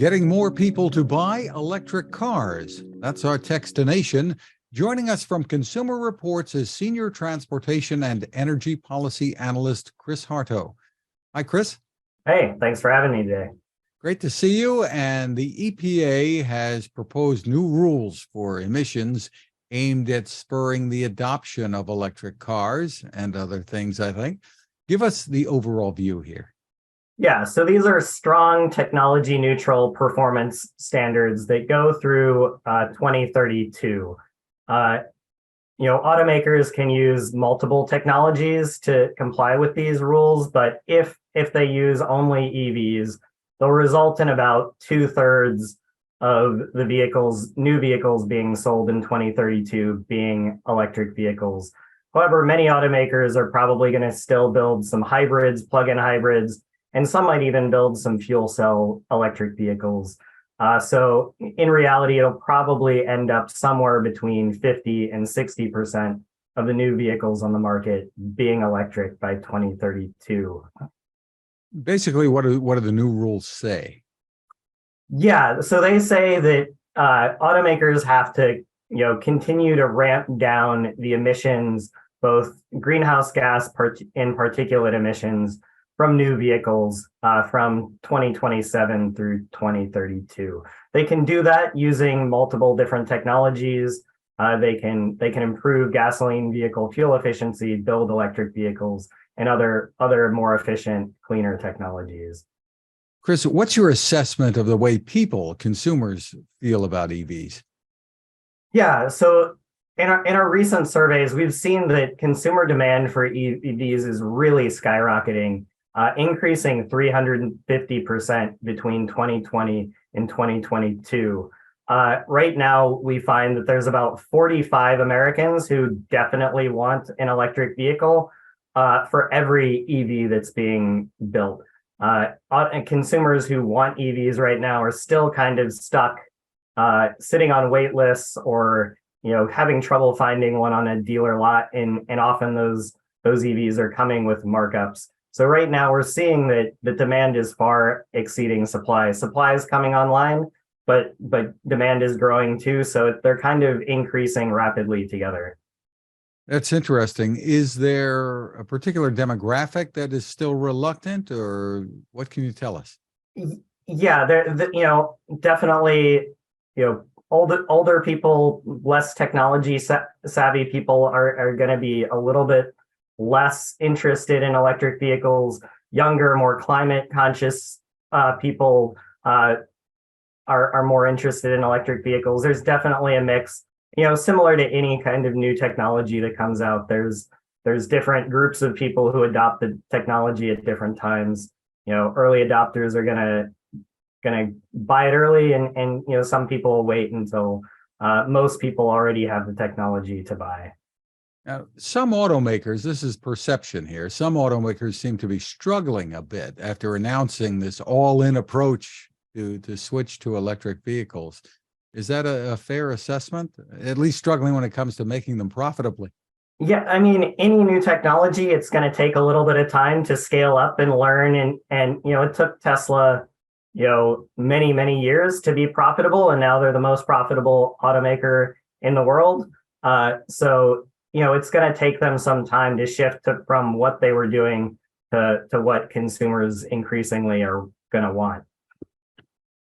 Getting more people to buy electric cars. That's our Techstination. Joining us from Consumer Reports is Senior Transportation and Energy Policy Analyst Chris Harto. Hi, Chris. Hey, thanks for having me today. Great to see you. And the EPA has proposed new rules for emissions aimed at spurring the adoption of electric cars and other things, I think. Give us the overall view here. Yeah, so these are strong technology neutral performance standards that go through 2032. Automakers can use multiple technologies to comply with these rules, but if they use only EVs, they'll result in about 2/3 of the new vehicles being sold in 2032 being electric vehicles. However, many automakers are probably going to still build some hybrids, plug-in hybrids, and some might even build some fuel cell electric vehicles. So in reality, it'll probably end up somewhere between 50 and 60% of the new vehicles on the market being electric by 2032. Basically, what do the new rules say? Yeah, so they say that automakers have to continue to ramp down the emissions, both greenhouse gas and particulate emissions, from new vehicles from 2027 through 2032. They can do that using multiple different technologies. They can improve gasoline vehicle fuel efficiency, build electric vehicles, and other more efficient, cleaner technologies. Chris, what's your assessment of the way consumers feel about EVs? Yeah, so in our recent surveys, we've seen that consumer demand for EVs is really skyrocketing, increasing 350% between 2020 and 2022. Right now, we find that there's about 45 Americans who definitely want an electric vehicle for every EV that's being built. And consumers who want EVs right now are still kind of stuck sitting on wait lists or having trouble finding one on a dealer lot, and often those EVs are coming with markups. So right now we're seeing that the demand is far exceeding supply. Supply is coming online, but demand is growing too. So they're kind of increasing rapidly together. That's interesting. Is there a particular demographic that is still reluctant, or what can you tell us? Yeah, definitely, older people, less technology savvy people are going to be a little bit less interested in electric vehicles. Younger, more climate conscious people are more interested in electric vehicles. There's definitely a mix. Similar to any kind of new technology that comes out, there's different groups of people who adopt the technology at different times. Early adopters are gonna buy it early, and some people will wait until most people already have the technology to buy. Now, some automakers, this is perception here, some automakers seem to be struggling a bit after announcing this all-in approach to switch to electric vehicles. Is that a fair assessment? At least struggling when it comes to making them profitably? Yeah, I mean, any new technology, it's going to take a little bit of time to scale up and learn. And it took Tesla, many, many years to be profitable. And now they're the most profitable automaker in the world. So it's going to take them some time to shift from what they were doing to what consumers increasingly are going to want.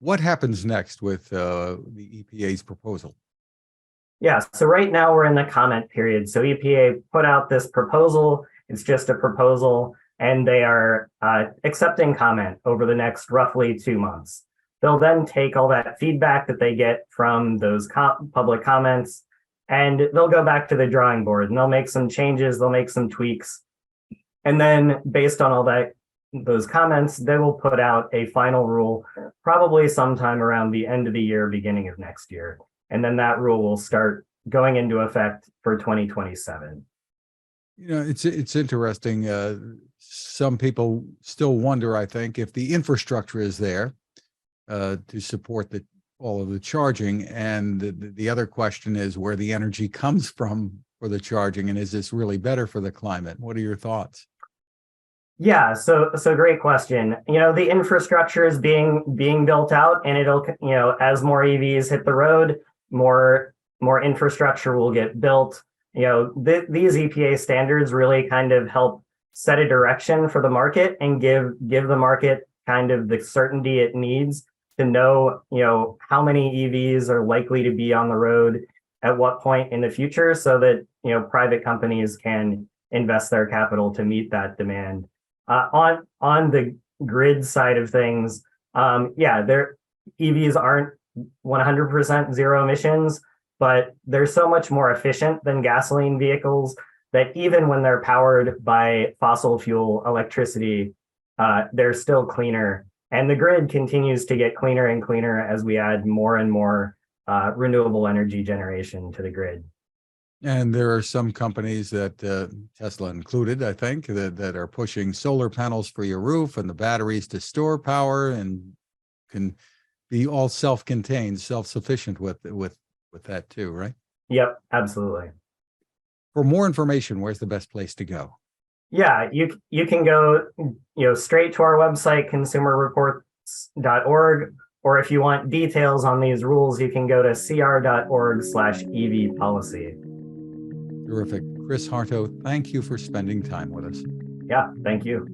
What happens next with the EPA's proposal? Yeah, so right now we're in the comment period. So EPA put out this proposal. It's just a proposal, and they are accepting comment over the next roughly 2 months. They'll then take all that feedback that they get from those public comments, and they'll go back to the drawing board, and they'll make some changes, they'll make some tweaks. And then based on all those comments, they will put out a final rule probably sometime around the end of the year, beginning of next year. And then that rule will start going into effect for 2027. It's interesting. Some people still wonder, I think, if the infrastructure is there to support all of the charging. And the other question is where the energy comes from for the charging, and is this really better for the climate? What are your thoughts? Yeah, so great question. The infrastructure is being built out, and it'll, as more EVs hit the road, more infrastructure will get built. These EPA standards really kind of help set a direction for the market and give the market kind of the certainty it needs to know, how many EVs are likely to be on the road at what point in the future, so that, private companies can invest their capital to meet that demand. On the grid side of things, their EVs aren't 100% zero emissions, but they're so much more efficient than gasoline vehicles that even when they're powered by fossil fuel electricity, they're still cleaner. And the grid continues to get cleaner and cleaner as we add more and more renewable energy generation to the grid. And there are some companies that, Tesla included, I think, that are pushing solar panels for your roof and the batteries to store power and can be all self-contained, self-sufficient with that too, right? Yep, absolutely. For more information, where's the best place to go? Yeah, you can go, straight to our website, consumerreports.org, or if you want details on these rules, you can go to cr.org/EV policy. Terrific. Chris Harto, thank you for spending time with us. Yeah, thank you.